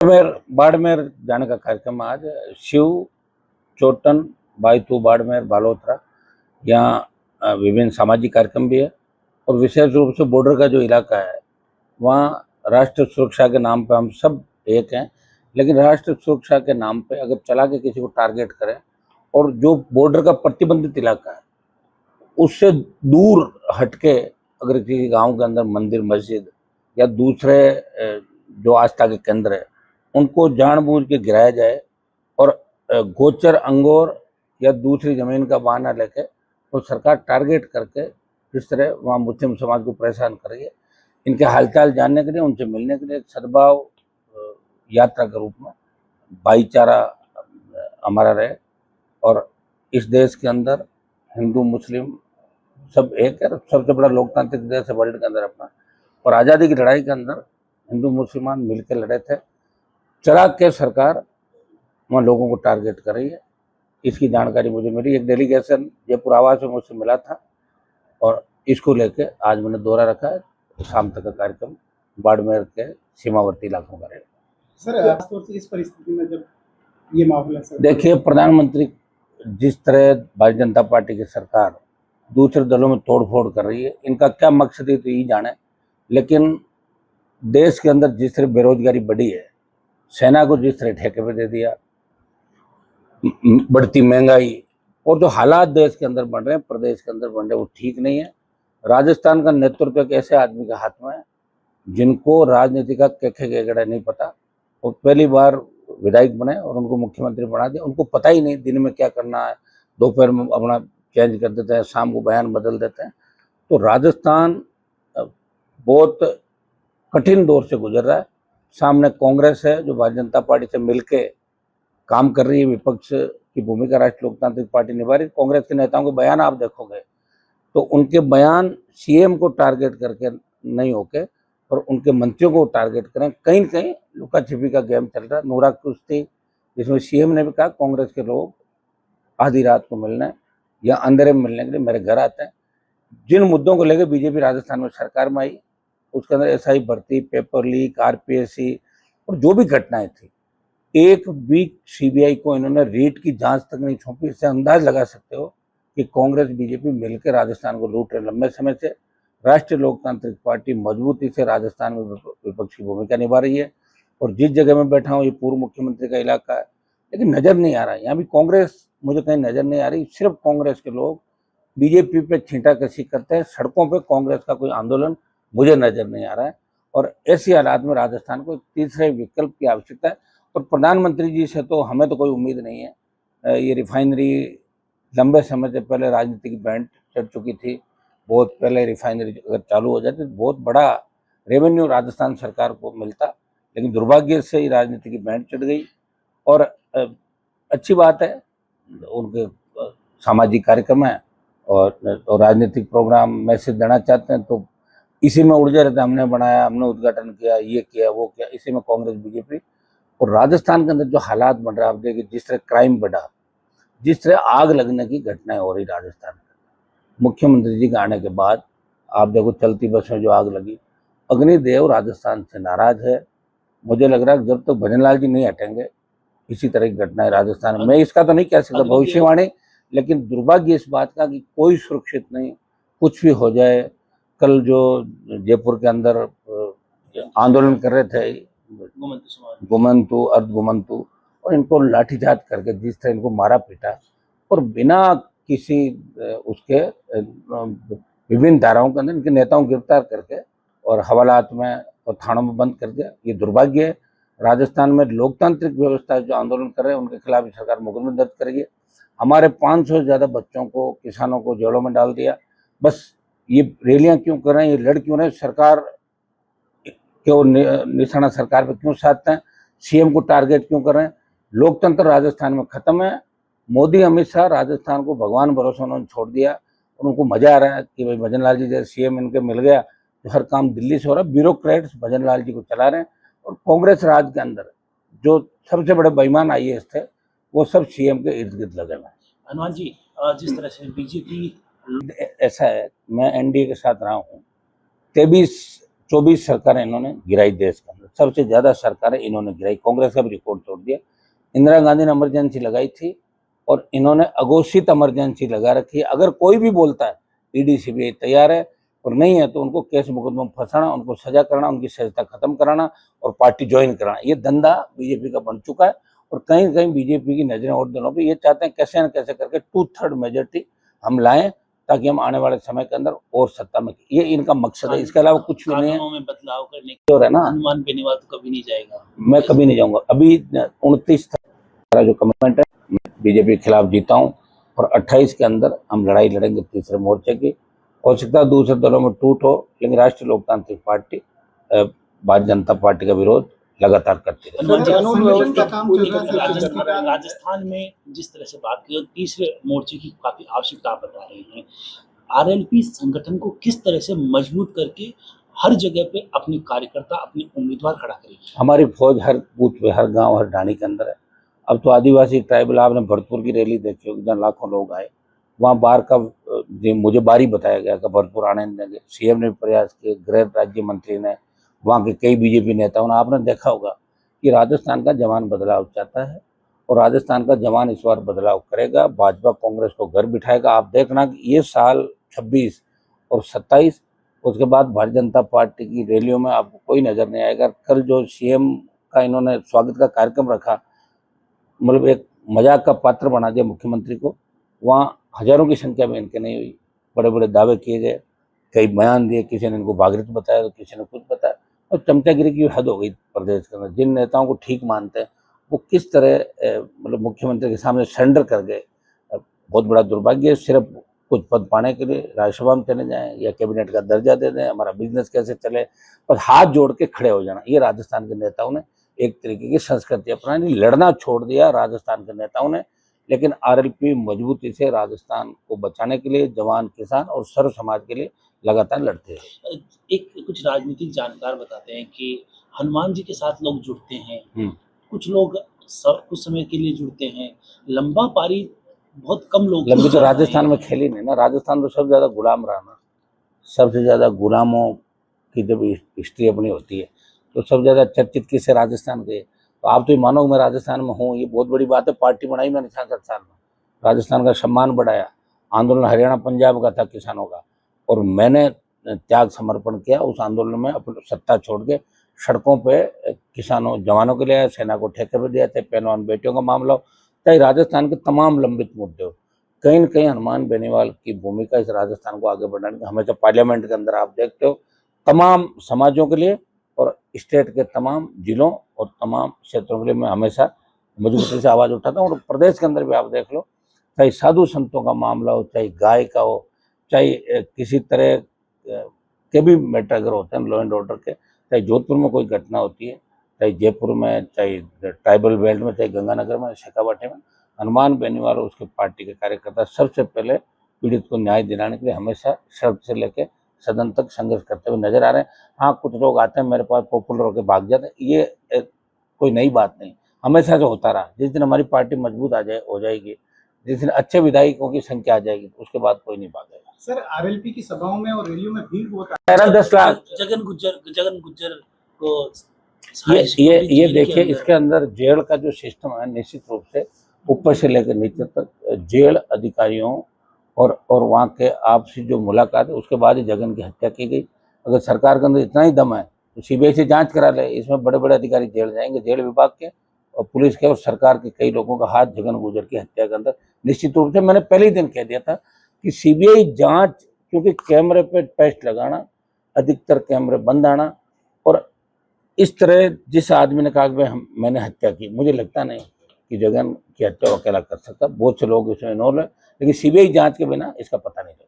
बाड़मेर जाने का कार्यक्रम आज शिव चोटन बायतू बाड़मेर बालोतरा यहाँ विभिन्न सामाजिक कार्यक्रम भी है और विशेष रूप से बॉर्डर का जो इलाका है वहाँ राष्ट्र सुरक्षा के नाम पे हम सब एक हैं, लेकिन राष्ट्र सुरक्षा के नाम पे अगर चला के किसी को टारगेट करें और जो बॉर्डर का प्रतिबंधित इलाका है उससे दूर हटके अगर किसी गांव के अंदर मंदिर मस्जिद या दूसरे जो आस्था के केंद्र है उनको जानबूझ के गिराया जाए और गोचर अंगोर या दूसरी जमीन का बहाना लेके तो सरकार टारगेट करके जिस तरह वहाँ मुस्लिम समाज को परेशान कर रही है, इनके हालचाल जानने के लिए उनसे मिलने के लिए एक सद्भाव यात्रा के रूप में भाईचारा हमारा रहे और इस देश के अंदर हिंदू मुस्लिम सब एक है। सबसे बड़ा लोकतांत्रिक देश है वर्ल्ड के अंदर अपना, और आज़ादी की लड़ाई के अंदर हिंदू मुसलमान मिलकर लड़े थे। चला के सरकार वहाँ लोगों को टारगेट कर रही है, इसकी जानकारी मुझे मिली। एक डेलीगेशन जयपुर आवास में मुझसे मिला था और इसको लेके आज मैंने दौरा रखा है। शाम तक का कार्यक्रम बाड़मेर के सीमावर्ती इलाकों का रहेगा। सर, खासतौर से इस परिस्थिति में जब ये मामला सर, देखिए, प्रधानमंत्री जिस तरह भारतीय जनता पार्टी की सरकार दूसरे दलों में तोड़फोड़ कर रही है, इनका क्या मकसद है तो यही जाने, लेकिन देश के अंदर जिस तरह बेरोजगारी बढ़ी है, सेना को जिस तरह ठेके पे दे दिया, बढ़ती महंगाई और जो हालात देश के अंदर बन रहे हैं, प्रदेश के अंदर बन रहे हैं, वो ठीक नहीं है। राजस्थान का नेतृत्व एक ऐसे आदमी के हाथ में है जिनको राजनीति का केखे गेगड़ा नहीं पता, वो पहली बार विधायक बने और उनको मुख्यमंत्री बना दिया। उनको पता ही नहीं दिन में क्या करना है, दोपहर में अपना चेंज कर देते हैं, शाम को बयान बदल देते हैं। तो राजस्थान बहुत कठिन दौर से गुजर रहा है। सामने कांग्रेस है जो भारतीय जनता पार्टी से मिलके काम कर रही है, विपक्ष की भूमिका राष्ट्रीय लोकतांत्रिक पार्टी निभा रही है। कांग्रेस के नेताओं के बयान आप देखोगे तो उनके बयान सीएम को टारगेट करके नहीं होके और उनके मंत्रियों को टारगेट करें। कहीं कहीं लुका छिपी का गेम चल रहा है। नूरा कुश्ती, जिसमें सीएम ने भी कहा कांग्रेस के लोग आधी रात को मिलने या अंधेरे में मिलने के लिए मेरे घर आते हैं। जिन मुद्दों को लेकर बीजेपी राजस्थान में सरकार में आई, उसके अंदर एसआई भर्ती, पेपर लीक, आरपीएससी और जो भी घटनाएं थी, एक वीक सीबीआई को इन्होंने रीट की जांच तक नहीं सौंपी। इससे अंदाज लगा सकते हो कि कांग्रेस बीजेपी मिलकर राजस्थान को लूट रहे। लंबे समय से राष्ट्रीय लोकतांत्रिक पार्टी मजबूती से राजस्थान में विपक्ष की भूमिका निभा रही है और जिस जगह में बैठा हूँ ये पूर्व मुख्यमंत्री का इलाका है, लेकिन नजर नहीं आ रहा है यहाँ भी कांग्रेस मुझे कहीं नजर नहीं आ रही। सिर्फ कांग्रेस के लोग बीजेपी पे छींटाकशी करते हैं, सड़कों पे कांग्रेस का कोई आंदोलन मुझे नजर नहीं आ रहा है। और ऐसी हालात में राजस्थान को तीसरे विकल्प की आवश्यकता है और प्रधानमंत्री जी से तो हमें तो कोई उम्मीद नहीं है। ये रिफाइनरी लंबे समय से पहले राजनीति की बैंड चढ़ चुकी थी। बहुत पहले रिफाइनरी अगर चालू हो जाती तो बहुत बड़ा रेवेन्यू राजस्थान सरकार को मिलता, लेकिन दुर्भाग्य से ही राजनीति की बैंड चढ़ गई। और अच्छी बात है, उनके सामाजिक कार्यक्रम है और राजनीतिक प्रोग्राम मैसेज देना चाहते हैं तो इसी में उलझे रहते हैं। हमने बनाया, हमने उद्घाटन किया, ये किया, वो किया, इसी में कांग्रेस बीजेपी। और राजस्थान के अंदर जो हालात बन रहा है, आप देखिए जिस तरह क्राइम बढ़ा, जिस तरह आग लगने की घटनाएं हो रही राजस्थान में, मुख्यमंत्री जी के आने के बाद आप देखो चलती बस में जो आग लगी। अग्निदेव राजस्थान से नाराज है। मुझे लग रहा है जब तक भजनलाल जी नहीं हटेंगे इसी तरह की घटनाएं राजस्थान में, मैं इसका तो नहीं कह सकता भविष्यवाणी, लेकिन दुर्भाग्य इस बात का कि कोई सुरक्षित नहीं, कुछ भी हो जाए। कल जो जयपुर के अंदर आंदोलन कर रहे थे गुमंतु अर्ध गुमंतु, और इनको लाठीचार्ज करके जिस तरह इनको मारा पीटा और बिना किसी उसके विभिन्न धाराओं के अंदर इनके नेताओं को गिरफ्तार करके और हवालात में और थानों में बंद कर दिया, ये दुर्भाग्य है। राजस्थान में लोकतांत्रिक व्यवस्था जो आंदोलन कर रहे हैं उनके खिलाफ सरकार मुकदमे दर्ज करेगी। हमारे 500 से ज़्यादा बच्चों को, किसानों को जेलों में डाल दिया। बस ये रैलियां क्यों कर रहे हैं, ये लड़ क्यों रहे हैं, सरकार क्यों निशाना सरकार पे क्यों साधते हैं, सीएम को टारगेट क्यों कर रहे हैं। लोकतंत्र राजस्थान में खत्म है। मोदी अमित शाह राजस्थान को भगवान भरोसे उन्होंने छोड़ दिया और उनको मजा आ रहा है कि भाई भजनलाल जी जैसे सीएम इनके मिल गया तो हर काम दिल्ली से हो रहा है। ब्यूरोक्रेट्स भजनलाल जी को चला रहे हैं और कांग्रेस राज के अंदर जो सबसे बड़े बेईमान आईएएस थे वो सब सीएम के इर्द गिर्द लगे हुए हैं। हनुमान जी, जिस तरह से बीजेपी, ऐसा है, मैं एनडीए के साथ रहा हूँ, 23 24 सरकारें इन्होंने गिराई देश के अंदर, सबसे ज्यादा सरकारें इन्होंने गिराई। कांग्रेस का भी रिकॉर्ड तोड़ दिया। इंदिरा गांधी ने इमरजेंसी लगाई थी और इन्होंने अघोषित इमरजेंसी लगा रखी है। अगर कोई भी बोलता है ईडी सीबीआई तैयार है और नहीं है तो उनको केस मुकदमा में फंसाना, उनको सजा करना, उनकी सजता खत्म कराना और पार्टी ज्वाइन कराना, ये धंधा बीजेपी का बन चुका है। और कहीं कहीं बीजेपी की नजरें और दिनों पे ये चाहते हैं कैसे न कैसे करके 2/3 मेजोरिटी हम लाएं ताकि हम आने वाले समय के अंदर और सत्ता में, ये इनका मकसद है। इसके अलावा कुछ भी नहीं है। कानूनों में बदलाव करने जो है ना, हनुमान बेनीवाल तो कभी नहीं जाएगा। मैं कभी नहीं जाऊंगा। अभी 29 का जो कमिटमेंट है, मैं बीजेपी के खिलाफ जीता हूँ और 28 के अंदर हम लड़ाई लड़ेंगे तीसरे मोर्चे की। हो सकता है दूसरे दलों में टूट हो, लेकिन राष्ट्रीय लोकतांत्रिक पार्टी भारतीय जनता पार्टी का विरोध लगातार करती रही। हनुमान जी, कानून व्यवस्था काम चल रहा है सर। राजस्थान में जिस तरह से बात की, तीसरे मोर्चे की काफी आवश्यकता बता रहे हैं। आरएलपी संगठन को किस तरह से मजबूत करके हर जगह पे अपने कार्यकर्ता, अपने उम्मीदवार खड़ा करेगी? हमारी फौज हर बूथ पे, हर गांव, हर ढाणी के अंदर है। अब तो आदिवासी ट्राइबल, आपने भरतपुर की रैली देखी होगी जहाँ लाखों लोग आए। वहाँ बार का मुझे बारी बताया गया कि भरतपुर आने नहीं देंगे। सीएम ने प्रयास किए, गृह राज्य मंत्री ने, वहाँ के कई बीजेपी नेताओं ने। आपने देखा होगा कि राजस्थान का जवान बदलाव चाहता है और राजस्थान का जवान इस बार बदलाव करेगा। भाजपा कांग्रेस को घर बिठाएगा। आप देखना कि ये साल 26 और 27, उसके बाद भारतीय जनता पार्टी की रैलियों में आपको कोई नजर नहीं आएगा। कल जो सीएम का इन्होंने स्वागत का कार्यक्रम रखा, मतलब एक मजाक का पात्र बना दिया मुख्यमंत्री को। वहाँ हजारों की संख्या में इनके नहीं हुई। बड़े बड़े दावे किए गए, कई बयान दिए, किसी ने इनको भागीरथ बताया तो किसी ने कुछ बताया। और चमचागिरी की हद हो गई प्रदेश के अंदर। जिन नेताओं को ठीक मानते हैं वो किस तरह मतलब मुख्यमंत्री के सामने सरेंडर कर गए। बहुत बड़ा दुर्भाग्य है। सिर्फ कुछ पद पाने के लिए राज्यसभा में चले जाएं या कैबिनेट का दर्जा दे दें, हमारा बिजनेस कैसे चले, पर हाथ जोड़ के खड़े हो जाना, ये राजस्थान के नेताओं ने एक तरीके की संस्कृति अपनाई। लड़ना छोड़ दिया राजस्थान के नेताओं ने। लेकिन आरएलपी मजबूती से राजस्थान को बचाने के लिए जवान, किसान और सर्व समाज के लिए लगातार लड़ते हैं। एक कुछ राजनीतिक जानकार बताते हैं कि हनुमान जी के साथ लोग जुड़ते हैं, कुछ लोग कुछ समय के लिए जुड़ते हैं, लंबा पारी बहुत कम लोग। लंबी तो राजस्थान में खेली नहीं ना। राजस्थान तो सबसे ज्यादा गुलाम रहा ना। सबसे ज्यादा गुलामों की जब हिस्ट्री अपनी होती है तो सबसे ज्यादा चर्चित किससे राजस्थान के। तो आप तो ये मानो मैं राजस्थान में हूँ, ये बहुत बड़ी बात है। पार्टी बनाई मैंने 66 साल में, राजस्थान का सम्मान बढ़ाया। आंदोलन हरियाणा पंजाब का था किसानों का, और मैंने त्याग समर्पण किया उस आंदोलन में। अपनी सत्ता छोड़ के सड़कों पे किसानों, जवानों के लिए आया, सेना को ठेके पे दिया, चाहे पहलवान बेटियों का मामला हो, चाहे राजस्थान के तमाम लंबित मुद्दे हो। कहीं न कहीं हनुमान बेनीवाल की भूमिका इस राजस्थान को आगे बढ़ाने की। हमेशा पार्लियामेंट के अंदर आप देखते हो तमाम समाजों के लिए और स्टेट के तमाम जिलों और तमाम क्षेत्रों के लिए मैं हमेशा मजबूती से आवाज़ उठाता हूँ। और प्रदेश के अंदर भी आप देख लो, चाहे साधु संतों का मामला हो, चाहे गाय का हो, चाहे किसी तरह के भी मैटर अगर होते हैं लॉ एंड ऑर्डर के, चाहे जोधपुर में कोई घटना होती है, चाहे जयपुर में, चाहे ट्राइबल बेल्ट में, चाहे गंगानगर में, शेखावाटी में, हनुमान बेनीवाल और उसके पार्टी के कार्यकर्ता सबसे पहले पीड़ित को न्याय दिलाने के लिए हमेशा सड़क से लेकर सदन तक संघर्ष करते हुए नजर आ रहे हैं। हाँ, कुछ लोग आते हैं मेरे पास पॉपुलर होकर भाग जाते हैं, ये कोई नई बात नहीं, हमेशा से होता रहा। जिस दिन हमारी पार्टी मजबूत हो जाएगी, जिस दिन अच्छे विधायकों की संख्या आ जाएगी, उसके बाद कोई नहीं भागेगा। सर, आरएलपी की सभाओं में और रैलियों में भीड़ बहुत आती है। 10 लाख। जगन गुज्जर को ये देखिए, इसके अंदर जेल का जो सिस्टम है, निश्चित रूप से ऊपर से लेकर नीचे तक जेल अधिकारियों और वहाँ के आपसी जो मुलाकात है, उसके बाद ही जगन की हत्या की गई। अगर सरकार के अंदर इतना ही दम है तो सीबीआई से जांच करा ले। इसमें बड़े बड़े अधिकारी जेल जाएंगे, जेल विभाग के और पुलिस के और सरकार के कई लोगों का हाथ जगन गुज्जर की हत्या के अंदर निश्चित रूप से। मैंने पहले ही दिन कह दिया था कि सीबीआई जांच, क्योंकि कैमरे पे टेस्ट लगाना, अधिकतर कैमरे बंद आना, और इस तरह जिस आदमी ने कहा कि मैंने हत्या की, मुझे लगता नहीं कि जगन की हत्या अकेला कर सकता। बहुत से लोग इसमें इन्वॉल्व है, लेकिन सीबीआई जांच के बिना इसका पता नहीं चलेगा।